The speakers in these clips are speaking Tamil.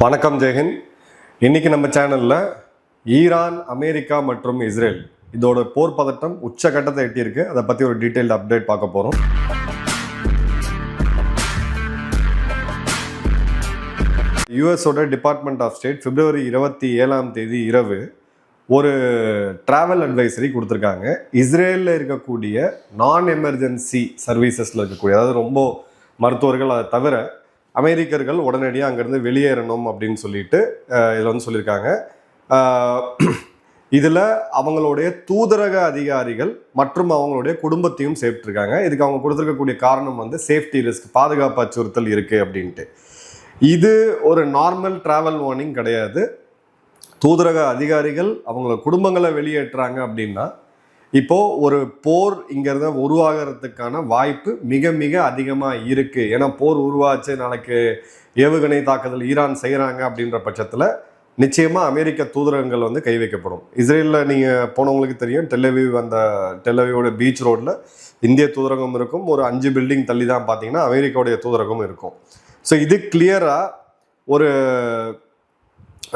வணக்கம் ஜெயஹிந்த். இன்னைக்கு நம்ம சேனல்ல ஈரான், அமெரிக்கா மற்றும் இஸ்ரேல் இதோட போர் பதட்டம் உச்சகட்டத்தை எட்டியிருக்கு. அதை பத்தி ஒரு டீடைல்டு அப்டேட் பார்க்க போறோம். யுஎஸோட டிபார்ட்மெண்ட் ஆஃப் ஸ்டேட் பிப்ரவரி 27 இரவு ஒரு டிராவல் அட்வைசரி கொடுத்துருக்காங்க. இஸ்ரேலில் இருக்கக்கூடிய நான் எமர்ஜென்சி சர்வீசஸில் இருக்கக்கூடிய, அதாவது ரொம்ப மருத்துவர்கள் அதை தவிர அமெரிக்கர்கள் உடனடியாக அங்கேருந்து வெளியேறணும் அப்படின்னு சொல்லிட்டு இதில் வந்து சொல்லியிருக்காங்க. இதில் அவங்களுடைய தூதரக அதிகாரிகள் மற்றும் அவங்களுடைய குடும்பத்தையும் சேர்த்துருக்காங்க. இதுக்கு அவங்க கொடுத்துருக்கக்கூடிய காரணம் வந்து சேஃப்டி ரிஸ்க், பாதுகாப்பு அச்சுறுத்தல் இருக்குது அப்படின்ட்டு. இது ஒரு நார்மல் டிராவல் வார்னிங் கிடையாது. தூதரக அதிகாரிகள் அவங்கள குடும்பங்களை வெளியேற்றுறாங்க அப்படின்னா இப்போ ஒரு போர் இங்கிருந்த உருவாகிறதுக்கான வாய்ப்பு மிக மிக அதிகமாக இருக்கு. ஏன்னா போர் உருவாச்சு, நாளைக்கு ஏவுகணை தாக்குதல் ஈரான் செய்கிறாங்க அப்படின்ற பட்சத்தில் நிச்சயமாக அமெரிக்க தூதரகங்கள் வந்து கை வைக்கப்படும். இஸ்ரேலில் நீங்கள் போனவங்களுக்கு தெரியும், டெல்லவியோட பீச் ரோடில் இந்திய தூதரகம் இருக்கும். ஒரு 5 பில்டிங் தள்ளி தான் பார்த்தீங்கன்னா அமெரிக்காவுடைய தூதரகம் இருக்கும். ஸோ இது கிளியராக ஒரு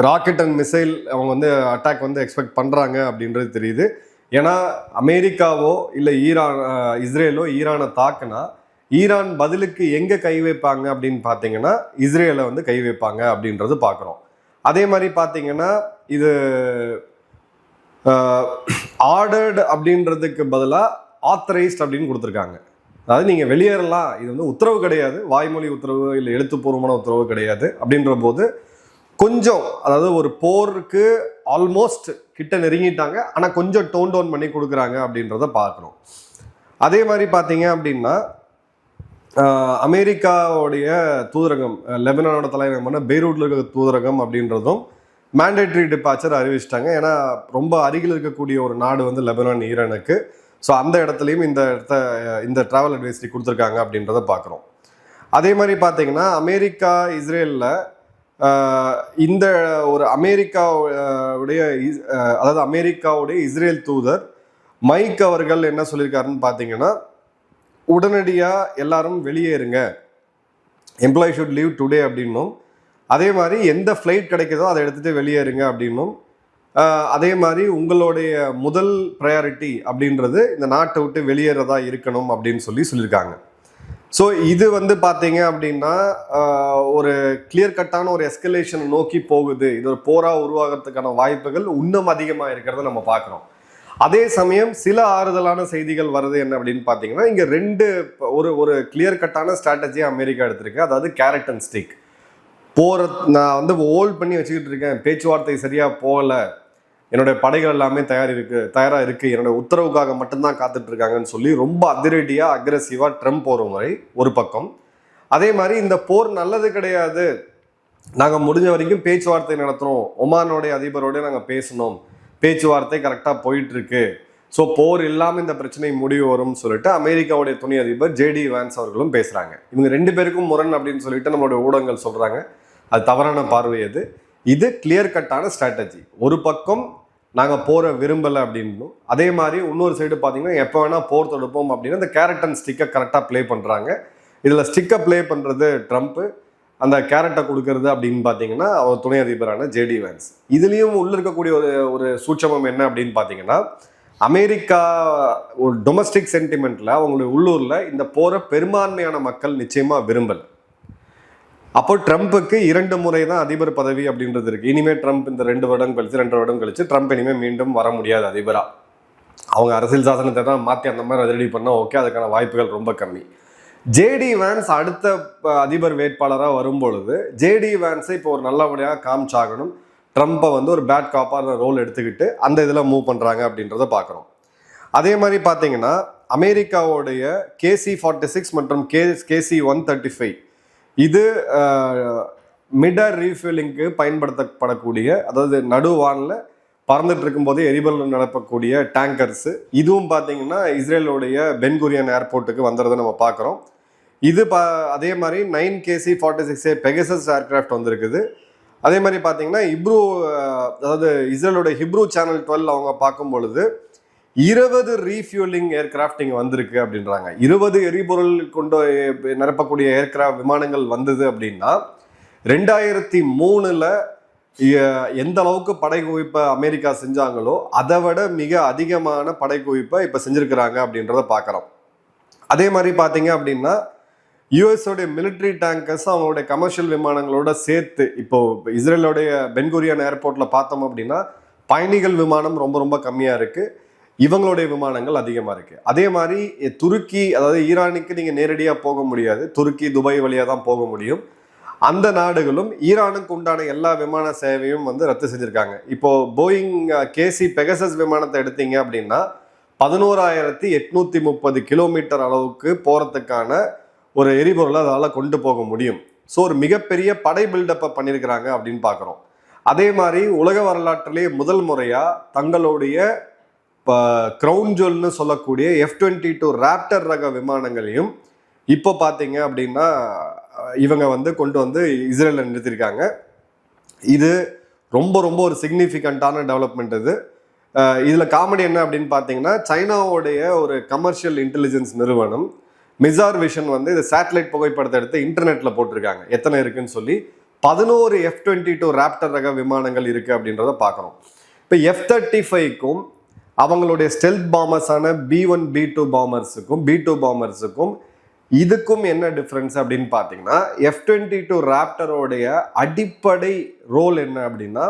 ராக்கெட் அண்ட் மிசைல் அவங்க வந்து அட்டாக் வந்து எக்ஸ்பெக்ட் பண்ணுறாங்க அப்படின்றது தெரியுது. ஏன்னா அமெரிக்காவோ இல்லை இஸ்ரேலோ ஈரானை தாக்குனா ஈரான் பதிலுக்கு எங்கே கை வைப்பாங்க அப்படின்னு பார்த்தீங்கன்னா இஸ்ரேலை வந்து கை வைப்பாங்க அப்படின்றது பார்க்குறோம். அதே மாதிரி பார்த்தீங்கன்னா இது ஆர்டர்டு அப்படின்றதுக்கு பதிலாக ஆத்தரைஸ்ட் அப்படின்னு கொடுத்துருக்காங்க. அதாவது நீங்கள் வெளியேறலாம், இது வந்து உத்தரவு கிடையாது, வாய்மொழி உத்தரவு இல்லை எழுத்துப்பூர்வமான உத்தரவு கிடையாது. அப்படின்ற போது கொஞ்சம், அதாவது ஒரு போருக்கு ஆல்மோஸ்ட் கிட்ட நெருங்கிட்டாங்க, ஆனால் கொஞ்சம் டோன் டவுன் பண்ணி கொடுக்குறாங்க அப்படின்றத பார்க்கணும். அதே மாதிரி பார்த்தீங்க அப்படின்னா அமெரிக்காவுடைய தூதரகம், லெபனானோட தலைநகரமான பெய்ரூட்டில் இருக்கிற தூதரகம் அப்படின்றதும் மேண்டேட்ரி டிபார்ச்சர் அறிவிச்சிட்டாங்க. ஏன்னா ரொம்ப அருகில் இருக்கக்கூடிய ஒரு நாடு வந்து லெபனான், ஈரானுக்கு. ஸோ அந்த இடத்துலையும் இந்த ட்ராவல் அட்வைசரி கொடுத்துருக்காங்க அப்படின்றத பார்க்குறோம். அதே மாதிரி பார்த்தீங்கன்னா அமெரிக்கா இஸ்ரேலில் இந்த ஒரு அமெரிக்காவுடைய இஸ்ரேல் தூதர் மைக் அவர்கள் என்ன சொல்லியிருக்காருன்னு பார்த்தீங்கன்னா, உடனடியாக எல்லாரும் வெளியேறுங்க, எம்ப்ளாயி ஷுட் லீவ் டுடே அப்படின்னும், அதே மாதிரி எந்த ஃப்ளைட் கிடைக்குதோ அதை எடுத்துகிட்டு வெளியேறுங்க அப்படின்னும், அதே மாதிரி உங்களுடைய முதல் ப்ரையாரிட்டி அப்படின்றது இந்த நாட்டை விட்டு வெளியேறதா இருக்கணும் அப்படின்னு சொல்லியிருக்காங்க. ஸோ இது வந்து பார்த்தீங்க அப்படின்னா ஒரு கிளியர் கட்டான ஒரு எஸ்கலேஷன் நோக்கி போகுது. இது ஒரு போராக உருவாகிறதுக்கான வாய்ப்புகள் இன்னும் அதிகமாக இருக்கிறத நம்ம பார்க்குறோம். அதே சமயம் சில ஆறுதலான செய்திகள் வருது. என்ன அப்படின்னு பார்த்தீங்கன்னா, இங்கே ஒரு கிளியர் கட்டான ஸ்ட்ராட்டஜியை அமெரிக்கா எடுத்திருக்கு. அதாவது கேரட் அண்ட் ஸ்டிக். நான் வந்து ஹோல்ட் பண்ணி வச்சுக்கிட்டு இருக்கேன், பேச்சுவார்த்தை சரியாக போகலை, என்னுடைய படைகள் எல்லாமே தயாராக இருக்குது, என்னுடைய உத்தரவுக்காக மட்டும்தான் காத்துட்டு இருக்காங்கன்னு சொல்லி ரொம்ப அதிரடியாக அக்ரெசிவாக ட்ரம்ப் ஒரு முறை ஒரு பக்கம். அதே மாதிரி இந்த போர் நல்லது கிடையாது, நாங்கள் முடிஞ்ச வரைக்கும் பேச்சுவார்த்தை நடத்துகிறோம், ஒமானுடைய அதிபரோட நாங்கள் பேசணும், பேச்சுவார்த்தை கரெக்டாக போயிட்டுருக்கு, ஸோ போர் இல்லாமல் இந்த பிரச்சனை முடிவு வரும்னு சொல்லிட்டு அமெரிக்காவுடைய துணை அதிபர் ஜேடி வான்ஸ் அவர்களும் பேசுகிறாங்க. இவங்க 2 பேருக்கும் முரண் அப்படின்னு சொல்லிட்டு நம்மளுடைய ஊடகங்கள் சொல்கிறாங்க. அது தவறான பார்வை. இது கிளியர் கட்டான ஸ்ட்ராட்டஜி. ஒரு பக்கம் நாங்கள் போரை விரும்பலை அப்படின்னு, அதே மாதிரி இன்னொரு சைடு பார்த்தீங்கன்னா எப்போ வேணால் போர் தொடுப்போம் அப்படின்னு அந்த கேரட் அண்ட் ஸ்டிக்கை கரெக்டாக ப்ளே பண்ணுறாங்க. இதில் ஸ்டிக்கை ப்ளே பண்ணுறது ட்ரம்ப்பு, அந்த கேரட்டை கொடுக்கறது அப்படின்னு பார்த்தீங்கன்னா அவர் துணை அதிபரான ஜேடி வான்ஸ். இதுலேயும் உள்ள இருக்கக்கூடிய ஒரு சூட்சமம் என்ன அப்படின்னு பார்த்தீங்கன்னா, அமெரிக்கா ஒரு டொமஸ்டிக் சென்டிமெண்ட்டில் அவங்களுடைய உள்ளூரில் இந்த போரை பெரும்பான்மையான மக்கள் நிச்சயமாக விரும்பலை. அப்போ ட்ரம்ப்புக்கு 2 முறை தான் அதிபர் பதவி அப்படின்றது இருக்கு. இனிமேல் ட்ரம்ப் இந்த 2 வருடம் கழிச்சு ட்ரம்ப் இனிமேல் மீண்டும் வர முடியாது அதிபராக. அவங்க அரசியல் சாசனத்தை தான் மாற்றி அந்த மாதிரி ரெடி பண்ணால் ஓகே, அதுக்கான வாய்ப்புகள் ரொம்ப கம்மி. ஜேடி வான்ஸ் அடுத்த அதிபர் வேட்பாளராக வரும்பொழுது ஜேடி வான்ஸை இப்போ ஒரு நல்லபடியாக காமிச்சாகணும். ட்ரம்ப்பை வந்து ஒரு பேட் காப்பான ரோல் எடுத்துக்கிட்டு அந்த இதில் மூவ் பண்ணுறாங்க அப்படின்றத பார்க்குறோம். அதே மாதிரி பார்த்தீங்கன்னா அமெரிக்காவுடைய KC-46 மற்றும் KC-135 இது மிடர் ரீஃபில்லிங்க்கு பயன்படுத்தப்படக்கூடிய, அதாவது நடுவானில் பறந்துட்டு இருக்கும்போது எரிபொருள் நிரப்பக்கூடிய டேங்கர்ஸு. இதுவும் பார்த்தீங்கன்னா இஸ்ரேலுடைய பென்குரியன் ஏர்போர்ட்டுக்கு வந்துடுறதை நம்ம பார்க்குறோம். அதே மாதிரி 9 KC-46 பெகசஸ் ஏர்கிராஃப்ட் வந்திருக்குது. அதே மாதிரி பார்த்தீங்கன்னா அதாவது இஸ்ரேலோட ஹிப்ரூ சேனல் 12 அவங்க பார்க்கும் பொழுது 20 ரீஃபியூலிங் ஏர்கிராஃப்ட் இங்கே வந்திருக்கு அப்படின்றாங்க. 20 எரிபொருள் கொண்டு நிரப்பக்கூடிய விமானங்கள் வந்தது அப்படின்னா 2003 எந்த அளவுக்கு படை குவிப்பை அமெரிக்கா செஞ்சாங்களோ அதை விட மிக அதிகமான படை குவிப்பை இப்போ செஞ்சிருக்கிறாங்க அப்படின்றத பார்க்குறோம். அதே மாதிரி பார்த்தீங்க அப்படின்னா யூஎஸோடைய மிலிட்ரி டேங்கர்ஸ் அவங்களுடைய கமர்ஷியல் விமானங்களோட சேர்த்து இப்போ இஸ்ரேலோடைய பென்குரியான் ஏர்போர்ட்டில் பார்த்தோம் அப்படின்னா பயணிகள் விமானம் ரொம்ப ரொம்ப கம்மியாக இருக்குது, இவங்களுடைய விமானங்கள் அதிகமாக இருக்குது. அதே மாதிரி துருக்கி, அதாவது ஈரானுக்கு நீங்கள் நேரடியாக போக முடியாது, துருக்கி துபாய் வழியாக தான் போக முடியும். அந்த நாடுகளும் ஈரானுக்கு உண்டான எல்லா விமான சேவையும் வந்து ரத்து செஞ்சுருக்காங்க. இப்போ போயிங் கேசி பெகசஸ் விமானத்தை எடுத்தீங்க அப்படின்னா 11,830 கிலோமீட்டர் அளவுக்கு போகிறதுக்கான ஒரு எரிபொருளை அதால் கொண்டு போக முடியும். ஸோ ஒரு மிகப்பெரிய படை பில்டப்பை பண்ணியிருக்கிறாங்க அப்படின்னு பார்க்குறோம். அதே மாதிரி உலக வரலாற்றிலே முதல் முறையாக தங்களுடைய கிரவுன் ஜுவல்னு சொல்லக்கூடிய F-22 ராப்டர் ரக விமானங்களையும் இப்போ பார்த்தீங்க அப்படின்னா இவங்க வந்து கொண்டு வந்து இஸ்ரேலில் நிறுத்தியிருக்காங்க. இது ரொம்ப ரொம்ப ஒரு சிக்னிஃபிகண்ட்டான டெவலப்மெண்ட். இதில் காமெடி என்ன அப்படின்னு பார்த்தீங்கன்னா சைனாவுடைய ஒரு கமர்ஷியல் இன்டெலிஜென்ஸ் நிறுவனம் மிசார் விஷன் வந்து இது சேட்டலைட் புகைப்படத்தை எடுத்து இன்டர்நெட்டில் போட்டிருக்காங்க. எத்தனை இருக்குன்னு சொல்லி 11 F-22 ராப்டர் ரக விமானங்கள் இருக்குது அப்படின்றத பார்க்குறோம். இப்போ F-35க்கும் அவங்களுடைய ஸ்டெல்த் பாம்பர்ஸான B-1 B-2 பாம்பர்ஸுக்கும் இதுக்கும் என்ன டிஃப்ரென்ஸ் அப்படின்னு பார்த்தீங்கன்னா F-22 ராப்டரோடைய அடிப்படை ரோல் என்ன அப்படின்னா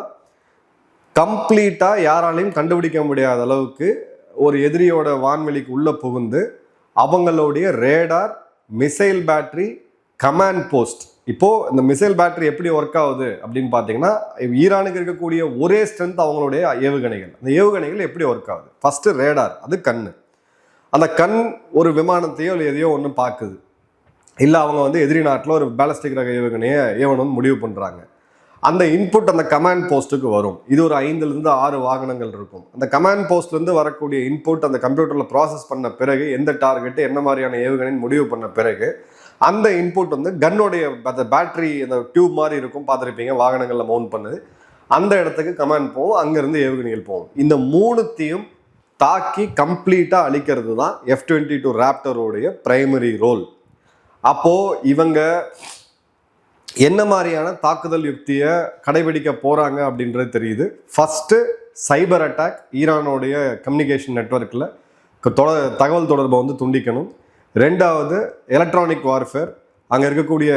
கம்ப்ளீட்டாக யாராலையும் கண்டுபிடிக்க முடியாத அளவுக்கு ஒரு எதிரியோட வான்வெளிக்கு உள்ளே புகுந்து அவங்களுடைய radar, missile battery, command post. இப்போது இந்த மிசைல் பேட்டரி எப்படி ஒர்க் ஆகுது அப்படின்னு பார்த்தீங்கன்னா ஈரானுக்கு இருக்கக்கூடிய ஒரே ஸ்ட்ரென்த் அவங்களுடைய ஏவுகணைகள். அந்த ஏவுகணைகள் எப்படி ஒர்க் ஆகுது? ஃபஸ்ட்டு ரேடார், அது கண். அந்த கண் ஒரு விமானத்தையோ இல்லை எதையோ ஒன்று பார்க்குது, இல்லை அவங்க வந்து எதிரி நாட்டில் ஒரு பேலஸ்டிக் ரக ஏவுகணையை ஏவணும்னு முடிவு பண்ணுறாங்க. அந்த இன்புட் அந்த கமாண்ட் போஸ்ட்டுக்கு வரும். இது ஒரு 5லேருந்து 6 வாகனங்கள் இருக்கும். அந்த கமாண்ட் போஸ்ட்லேருந்து வரக்கூடிய இன்புட் அந்த கம்ப்யூட்டரில் ப்ராசஸ் பண்ண பிறகு எந்த டார்கெட்டு என்ன மாதிரியான ஏவுகணைன்னு முடிவு பண்ண பிறகு அந்த இன்புட் வந்து கன்னுடைய அந்த பேட்டரி அந்த டியூப் மாதிரி இருக்கும், பார்த்துருப்பீங்க, வாகனங்களில் மவுண்ட் பண்ணுது. அந்த இடத்துக்கு கமாண்ட் போகும், அங்கேருந்து ஏவுகணைகள் போகும். இந்த 3த்தையும் தாக்கி கம்ப்ளீட்டாக அழிக்கிறது தான் F-22 ராப்டரோடைய பிரைமரி ரோல். அப்போது இவங்க என்ன மாதிரியான தாக்குதல் யுக்தியை கடைபிடிக்க போகிறாங்க அப்படின்றது தெரியுது. ஃபஸ்ட்டு சைபர் அட்டாக், ஈரானோடைய கம்யூனிகேஷன் நெட்வொர்க்கில் தகவல் தொடர்பை வந்து துண்டிக்கணும். 2வது எலக்ட்ரானிக் வார்ஃபேர், அங்கே இருக்கக்கூடிய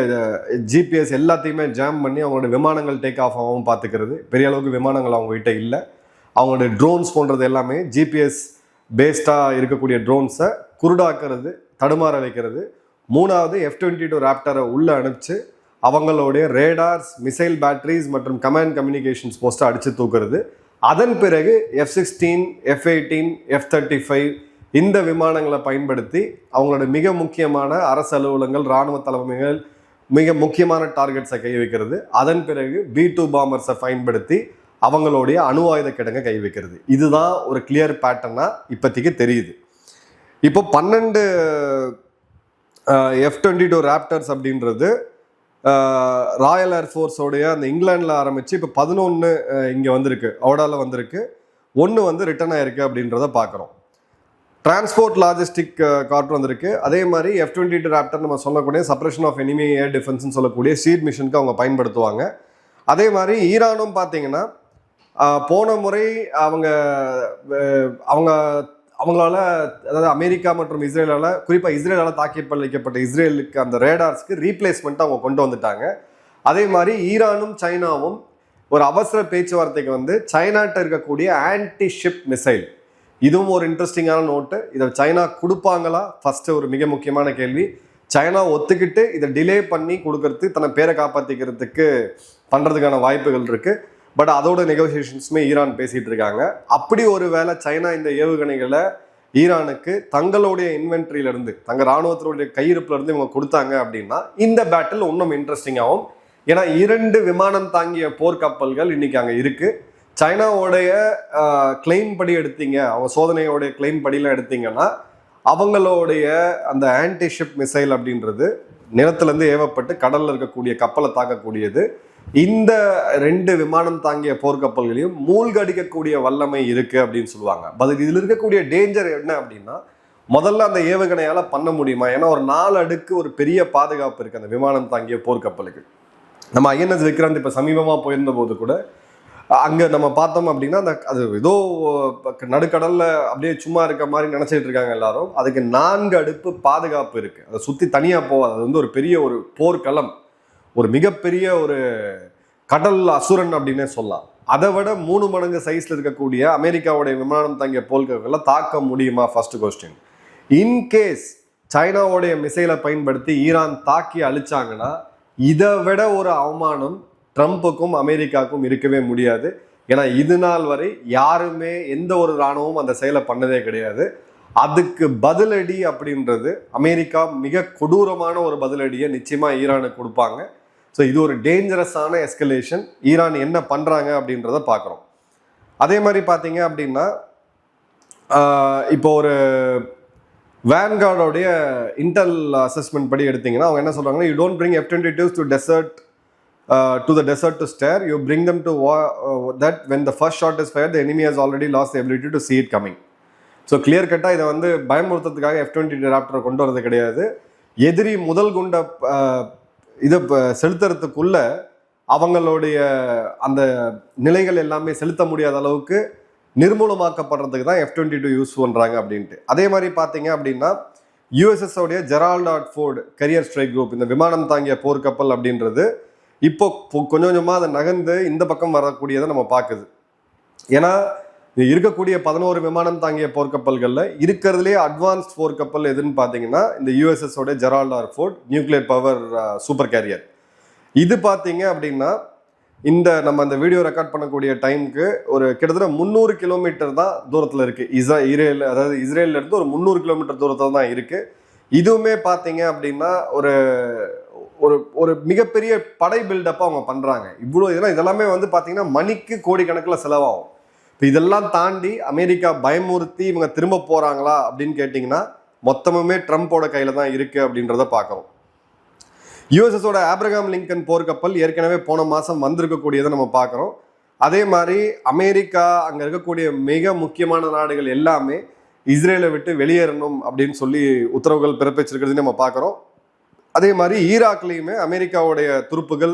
ஜிபிஎஸ் எல்லாத்தையுமே ஜாம் பண்ணி அவங்களோட விமானங்கள் டேக் ஆஃப் ஆகாமல் பார்த்துக்கிறது. பெரிய அளவுக்கு விமானங்கள் அவங்ககிட்ட இல்லை. அவங்களுடைய ட்ரோன்ஸ் போன்றது எல்லாமே ஜிபிஎஸ் பேஸ்டாக இருக்கக்கூடிய ட்ரோன்ஸை குருடாக்குறது, தடுமாற வைக்கிறது. 3வது F-22 ராப்டரை உள்ளே அனுப்பிச்சு அவங்களுடைய ரேடார்ஸ், மிசைல் பேட்டரிஸ் மற்றும் கமாண்ட் கம்யூனிகேஷன்ஸ் போஸ்ட்டை அடித்து தூக்குறது. அதன் பிறகு F-16, F-18, F-35 இந்த விமானங்களை பயன்படுத்தி அவங்களோட மிக முக்கியமான அரசு அலுவலகங்கள், இராணுவ தலைமைகள், மிக முக்கியமான டார்கெட்ஸை கை வைக்கிறது. அதன் பிறகு B-2 பாம்பர்ஸை பயன்படுத்தி அவங்களுடைய அணு ஆயுத கிடங்க கை வைக்கிறது. இதுதான் ஒரு கிளியர் பேட்டர்னாக இப்போதைக்கு தெரியுது. இப்போ 12 F-22 ராப்டர்ஸ் அப்படின்றது ராயல் ஏர்ஃபோர்ஸோடைய அந்த இங்கிலாண்டில் ஆரம்பித்து இப்போ 11 இங்கே வந்திருக்கு, அவுடாவில் வந்திருக்கு, 1 வந்து ரிட்டர்ன் ஆகிருக்கு அப்படின்றத பார்க்குறோம். டிரான்ஸ்போர்ட் லாஜிஸ்டிக் கார்ட் வந்திருக்கு. அதே மாதிரி F-22 ராப்டர் நம்ம சொல்லக்கூடிய சப்ரேஷன் ஆஃப் எனிமி ஏர் டிஃபென்ஸ்னு சொல்லக்கூடிய சீட் மிஷனுக்கு அவங்க பயன்படுத்துவாங்க. அதே மாதிரி ஈரானும் பார்த்தீங்கன்னா போன முறை அவங்களால, அதாவது அமெரிக்கா மற்றும் இஸ்ரேலால், குறிப்பாக இஸ்ரேலால் தாக்கி பழிக்கப்பட்ட இஸ்ரேலுக்கு அந்த ரேடார்ஸ்க்கு ரீப்ளேஸ்மெண்ட் அவங்க கொண்டு வந்துட்டாங்க. அதே மாதிரி ஈரானும் சைனாவும் ஒரு அவசர பேச்சுவார்த்தைக்கு வந்து சைனாட்ட இருக்கக்கூடிய ஆன்டி ஷிப் மிசைல், இதுவும் ஒரு இன்ட்ரெஸ்டிங்கான நோட்டு. இதை சைனா கொடுப்பாங்களா? ஃபஸ்ட்டு ஒரு மிக முக்கியமான கேள்வி. சைனா ஒத்துக்கிட்டு இதை டிலே பண்ணி கொடுக்கறது, தன்னை பேரை காப்பாற்றிக்கிறதுக்கு பண்ணுறதுக்கான வாய்ப்புகள் இருக்குது. பட் அதோட நெகோசியேஷன்ஸுமே ஈரான் பேசிகிட்டு இருக்காங்க. அப்படி ஒரு வேளை சைனா இந்த ஏவுகணைகளை ஈரானுக்கு தங்களுடைய இன்வென்ட்ரியிலேருந்து, தங்கள் இராணுவத்தினுடைய கையிருப்புலேருந்து இவங்க கொடுத்தாங்க அப்படின்னா இந்த பேட்டில் இன்னும் இன்ட்ரெஸ்டிங்காகும். ஏன்னா 2 விமானம் தாங்கிய போர்க்கப்பல்கள் இன்றைக்கி அங்கே இருக்குது. சைனாவோடைய கிளைம் படி எடுத்தீங்க, அவங்க சோதனையோடைய கிளைம் படிலாம் எடுத்தீங்கன்னா அவங்களுடைய அந்த ஆன்டி ஷிப் மிசைல் அப்படின்றது நிலத்திலேருந்து ஏவப்பட்டு கடலில் இருக்கக்கூடிய கப்பலை தாக்கக்கூடியது. இந்த 2 விமானம் தாங்கிய போர்க்கப்பல்களையும் மூழ்கடிக்கக்கூடிய வல்லமை இருக்குது அப்படின்னு சொல்லுவாங்க. பட் இதில் இருக்கக்கூடிய டேஞ்சர் என்ன அப்படின்னா, முதல்ல அந்த ஏவுகணையால் பண்ண முடியுமா? ஏன்னா ஒரு 4 அடுக்கு ஒரு பெரிய பாதுகாப்பு இருக்குது அந்த விமானம் தாங்கிய போர்க்கப்பலுக்கு. நம்ம ஐஎன்எஸ் விக்ராந்த் இப்போ சமீபமாக போயிருந்த போது கூட அங்கே நம்ம பார்த்தோம் அப்படின்னா அது ஏதோ நடுக்கடலில் அப்படியே சும்மா இருக்க மாதிரி நினச்சிட்டு இருக்காங்க எல்லாரும். அதுக்கு 4 அடுப்பு பாதுகாப்பு இருக்குது. அதை சுற்றி தனியாக போகாது. அது வந்து ஒரு பெரிய ஒரு போர்க்களம், ஒரு மிகப்பெரிய ஒரு கடல் அசுரன் அப்படின்னே சொல்லலாம். அதை விட 3 மடங்கு சைஸில் இருக்கக்கூடிய அமெரிக்காவுடைய விமானம் தாங்கிய போர்க்கப்பலை தாக்க முடியுமா? First question. இன்கேஸ் சைனாவுடைய மிசைலை பயன்படுத்தி ஈரான் தாக்கி அழிச்சாங்கன்னா இதை விட ஒரு அவமானம் ட்ரம்ப்புக்கும் அமெரிக்காவுக்கும் இருக்கவே முடியாது. ஏன்னா இது நாள் வரை யாருமே எந்த ஒரு இராணுவமும் அந்த செயலை பண்ணதே கிடையாது. அதுக்கு பதிலடி அப்படின்றது அமெரிக்கா மிக கொடூரமான ஒரு பதிலடியை நிச்சயமா ஈரானுக்கு கொடுப்பாங்க. ஸோ இது ஒரு டேஞ்சரஸான எஸ்கலேஷன். ஈரான் என்ன பண்றாங்க அப்படின்றத பார்க்குறோம். அதே மாதிரி பார்த்தீங்க அப்படின்னா இப்போ ஒரு வேன்கார்டோடைய இன்டெல் அசஸ்மெண்ட் படி எடுத்தீங்கன்னா அவங்க என்ன சொல்றாங்கன்னா, you don't bring F-22s to desert to the desert to stare, you bring them to that when the first shot is fired the enemy has already lost the ability to see it coming. So clear கட்டாக இதை வந்து பயமுறுத்துறதுக்காக F-22 ராப்டரை கொண்டு வரது கிடையாது. எதிரி முதல் குண்டை இதை செலுத்துறதுக்குள்ள அவங்களுடைய அந்த நிலைகள் எல்லாமே செலுத்த முடியாத அளவுக்கு நிர்மூலமாக்கப்படுறதுக்கு தான் F-22 யூஸ் பண்ணுறாங்க அப்படின்ட்டு. அதே மாதிரி பார்த்தீங்க அப்படின்னா USS உடைய Gerald Ford career strike group, இந்த விமானம் தாங்கிய போர்க்கப்பல் அப்படின்றது இப்போ கொஞ்சம் கொஞ்சமாக அதை நகர்ந்து இந்த பக்கம் வரக்கூடியதை நம்ம பார்க்குது. ஏன்னா இருக்கக்கூடிய 11 விமானம் தாங்கிய போர்க்கப்பல்களில் இருக்கிறதுலே அட்வான்ஸ்ட் போர்க்கப்பல் எதுன்னு பார்த்தீங்கன்னா இந்த USS உடைய Gerald Ford nuclear power super carrier. இது பார்த்தீங்க அப்படின்னா நம்ம அந்த வீடியோ ரெக்கார்ட் பண்ணக்கூடிய டைமுக்கு ஒரு கிட்டத்தட்ட 300 கிலோமீட்டர் தான் தூரத்தில் இருக்குது. இஸ்ரேல்ல இருந்து ஒரு 300 கிலோமீட்டர் தூரத்தில் தான் இருக்குது. இதுவுமே பார்த்தீங்க அப்படின்னா ஒரு ஒரு ஒரு மிகப்பெரிய படை பில்டப் அவங்க பண்றாங்க. இவ்வளோ இதெல்லாமே வந்து பார்த்தீங்கன்னா மணிக்கு கோடிக்கணக்கில் செலவாகும். இப்போ இதெல்லாம் தாண்டி அமெரிக்கா பயமுறுத்தி இவங்க திரும்ப போறாங்களா அப்படின்னு கேட்டிங்கன்னா மொத்தமுமே ட்ரம்ப்போட கையில தான் இருக்கு அப்படின்றத பார்க்குறோம். யூஎஸ்எஸோட ஆப்ரஹாம் லிங்கன் போர்க்கப்பல் ஏற்கனவே போன மாதம் வந்திருக்கக்கூடியதை நம்ம பார்க்குறோம். அதே மாதிரி அமெரிக்கா அங்கே இருக்கக்கூடிய மிக முக்கியமான நாடுகள் எல்லாமே இஸ்ரேலை விட்டு வெளியேறணும் அப்படின்னு சொல்லி உத்தரவுகள் பிறப்பிச்சிருக்கிறதையும் நம்ம பார்க்குறோம். அதே மாதிரி ஈராக்லேயுமே அமெரிக்காவுடைய துருப்புகள்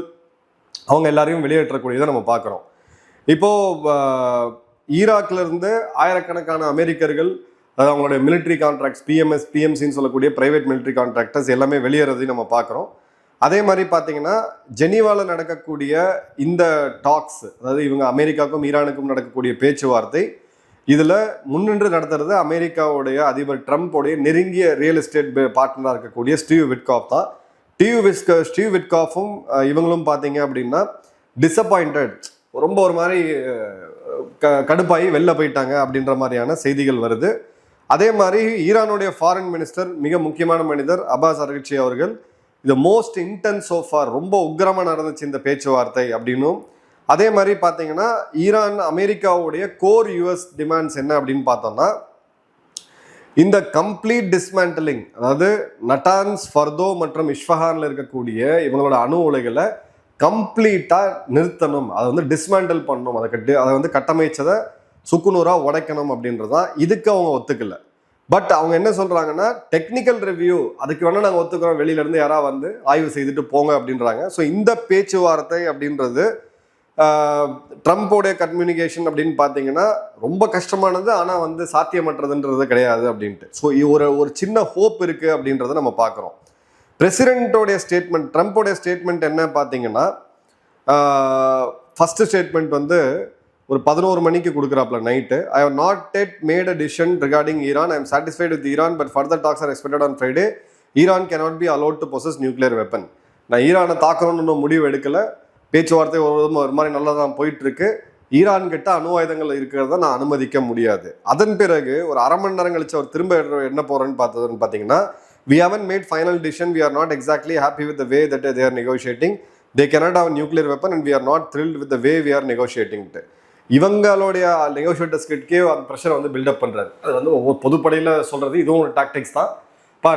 அவங்க எல்லாரையும் வெளியேற்றக்கூடியதை நம்ம பார்க்குறோம். இப்போ ஈராக்ல இருந்து ஆயிரக்கணக்கான அமெரிக்கர்கள், அதாவது அவங்களுடைய மிலிட்ரி கான்ட்ராக்ட்ஸ் பிஎம்சின்னு சொல்லக்கூடிய பிரைவேட் மிலிட்ரி கான்ட்ராக்டர்ஸ் எல்லாமே வெளியேறதையும் நம்ம பார்க்குறோம். அதே மாதிரி பார்த்தீங்கன்னா ஜெனீவாவில் நடக்கக்கூடிய இந்த டாக்ஸ், அதாவது இவங்க அமெரிக்காவுக்கும் ஈரானுக்கும் நடக்கக்கூடிய பேச்சுவார்த்தை, இதில் முன்னின்று நடத்துறது அமெரிக்காவுடைய அதிபர் ட்ரம்ப்போடைய நெருங்கிய ரியல் எஸ்டேட் பார்ட்னராக இருக்கக்கூடிய ஸ்டீவ் விட்காஃப் தான். ஸ்டீவ் விட்காஃபும் இவங்களும் பார்த்தீங்க அப்படின்னா டிசப்பாயிண்டட், ரொம்ப ஒரு மாதிரி கடுப்பாகி வெளில போயிட்டாங்க அப்படின்ற மாதிரியான செய்திகள் வருது. அதே மாதிரி ஈரானுடைய ஃபாரின் மினிஸ்டர், மிக முக்கியமான மனிதர் அப்பாஸ் அரக்ச்சி அவர்கள், இது மோஸ்ட் இன்டென்ஸ் சோ ஃபார், ரொம்ப உக்கிரமாக நடந்துச்சு இந்த பேச்சுவார்த்தை அப்படின்னும். அதே மாதிரி பார்த்தீங்கன்னா ஈரான் அமெரிக்காவுடைய கோர் யூஎஸ் டிமாண்ட்ஸ் என்ன அப்படின்னு பார்த்தோம்னா, இந்த கம்ப்ளீட் டிஸ்மேண்டலிங், அதாவது நட்டான்ஸ், ஃபர்தோ மற்றும் இஸ்ஃபஹான்ல இருக்கக்கூடிய இவங்களோட அணு உலைகளை கம்ப்ளீட்டாக நிறுத்தணும், அதை வந்து டிஸ்மேண்டல் பண்ணணும், அதை வந்து கட்டமைச்சதை சுக்குநூறாக உடைக்கணும் அப்படின்றதான். இதுக்கு அவங்க ஒத்துக்கல. பட் அவங்க என்ன சொல்றாங்கன்னா, டெக்னிக்கல் ரிவ்யூ அதுக்கு வேணா நாங்கள் ஒத்துக்கிறோம், வெளியில இருந்து யாராவது வந்து ஆய்வு செய்துட்டு போங்க அப்படின்றாங்க. ஸோ இந்த பேச்சுவார்த்தை அப்படின்றது ட்ரம்ப்போடைய கம்யூனிகேஷன் அப்படின்னு பார்த்தீங்கன்னா ரொம்ப கஷ்டமானது, ஆனால் வந்து சாத்தியமற்றதுன்றது கிடையாது அப்படின்ட்டு. ஸோ ஒரு சின்ன ஹோப் இருக்கு அப்படின்றத நம்ம பார்க்குறோம். பிரசிடென்ட்டோடைய ஸ்டேட்மெண்ட், ட்ரம்ப்போடைய ஸ்டேட்மெண்ட் என்ன பார்த்தீங்கன்னா, ஃபர்ஸ்ட் ஸ்டேட்மெண்ட் வந்து ஒரு 11 மணிக்கு கொடுக்குறாப்ல night. I have not yet made a decision regarding Iran. I am satisfied with Iran but further talks are expected on Friday. Iran cannot be allowed to possess nuclear weapon. நான் ஈரானை தாக்கணும்னு இன்னும் முடிவு எடுக்கல. பேச்சுவார்த்தை ஒரு மாதிரி நல்லா தான் போயிட்டு இருக்கு. ஈரான் கிட்ட அணு ஆயுதங்கள் இருக்கிறத நான் அனுமதிக்க முடியாது. அதன் பிறகு ஒரு அரை மணி நேரம் கழிச்சு அவர் திரும்ப என்ன போறேன்னு பார்த்தீங்கன்னா, we haven't made final decision, we are not exactly happy with the way that they are negotiating, they cannot have a nuclear weapon and we are not thrilled with the way we are negotiating. இவங்களுடைய நெகோஷியேட்டர்ஸ் கிட்டே அந்த ப்ரெஷர் வந்து பில்டப் பண்றாரு. அது வந்து ஒவ்வொரு பொதுப்படையில சொல்றது இதுவும் ஒரு டாக்டிக்ஸ் தான்.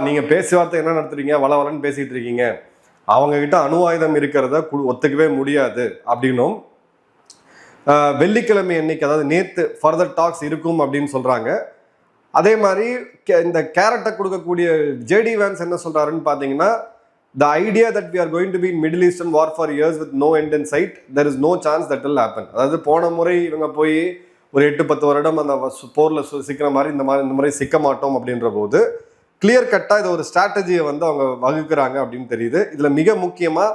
நீங்க பேச்சுவார்த்தை என்ன நடத்துறீங்க, வளவலன்னு பேசிட்டு இருக்கீங்க, அவங்க கிட்ட அணு ஆயுதம் இருக்கிறத ஒத்துக்கவே முடியாது அப்படின்னும், வெள்ளிக்கிழமை அன்னைக்கு அதாவது நேத்து ஃபர்தர் டாக்ஸ் இருக்கும் அப்படின்னு சொல்றாங்க. அதே மாதிரி இந்த கேரட்டை கொடுக்கக்கூடிய ஜேடி வேன்ஸ் என்ன சொல்றாருன்னு பார்த்தீங்கன்னா, the idea that we are going to be in Middle Eastern war for years with no end in sight, there is no chance that will happen. அதாவது போன முறை இவங்க போய் ஒரு 8-10 வருடம் அந்த போர்ல சிக்கிற மாதிரி இந்த முறை சிக்க மாட்டோம் அப்படின்ற போது கிளியர் கட்டா இது ஒரு ஸ்ட்ராட்டஜியை வந்து அவங்க வகுக்கிறாங்க அப்படின்னு தெரியுது. இதுல மிக முக்கியமா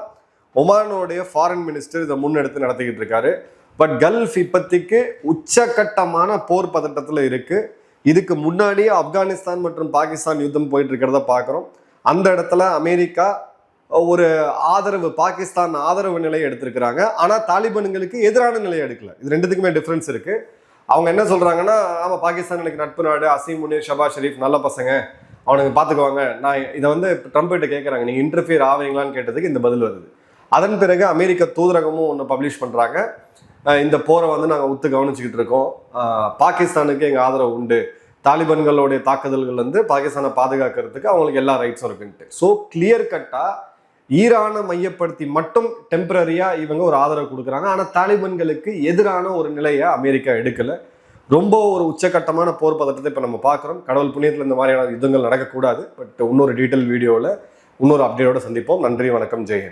ஒமானோடைய ஃபாரின் மினிஸ்டர் இதை முன்னெடுத்து நடத்திக்கிட்டு இருக்காரு. பட் கல்ஃப் இப்பத்திக்கு உச்சகட்டமான போர் பதட்டத்துல இருக்கு. இதுக்கு முன்னாடியே ஆப்கானிஸ்தான் மற்றும் பாகிஸ்தான் யுத்தம் போயிட்டு இருக்கிறத பாக்குறோம். அந்த இடத்துல அமெரிக்கா ஒரு பாகிஸ்தான் ஆதரவு நிலையை எடுத்திருக்கிறாங்க. ஆனா தாலிபான்களுக்கு எதிரான நிலையை எடுக்கல. இது ரெண்டுத்துக்குமே டிஃபரன்ஸ் இருக்கு. அவங்க என்ன சொல்றாங்கன்னா, ஆமா பாகிஸ்தான் எனக்கு நட்பு நாடு, அசீம் முனீர், ஷபாஸ் ஷெரீப் நல்ல பசங்க, அவனுக்கு பாத்துக்குவாங்க. நான் இதை வந்து ட்ரம்ப் கிட்ட கேட்கறாங்க, நீங்க இன்டர்ஃபியர் ஆவீங்களான்னு கேட்டதுக்கு இந்த பதில் வருது. அதன் பிறகு அமெரிக்க தூதரகமும் ஒன்று பப்ளிஷ் பண்றாங்க, இந்த போரை வந்து நாங்கள் ஒத்து கவனிச்சுக்கிட்டு இருக்கோம், பாகிஸ்தானுக்கு எங்க ஆதரவு உண்டு, தாலிபான்களுடைய தாக்குதல்கள் வந்து பாகிஸ்தானை பாதுகாக்கிறதுக்கு அவங்களுக்கு எல்லா ரைட்ஸும் இருக்குன்ட்டு. ஸோ கிளியர் கட்டா ஈரானை மையப்படுத்தி மட்டும் டெம்பரரியா இவங்க ஒரு ஆதரவு கொடுக்குறாங்க. ஆனா தாலிபான்களுக்கு எதிரான ஒரு நிலையை அமெரிக்கா எடுக்கல. ரொம்ப ஒரு உச்சகட்டமான போர் பதட்டத்தை இப்ப நம்ம பார்க்கிறோம். கடவுள் புண்ணியத்துல இந்த மாதிரியான யுத்தங்கள் நடக்கக்கூடாது. பட் இன்னொரு டீட்டெயில் வீடியோவில் இன்னொரு அப்டேட்டோட சந்திப்போம். நன்றி, வணக்கம், ஜெய் ஹிந்த்.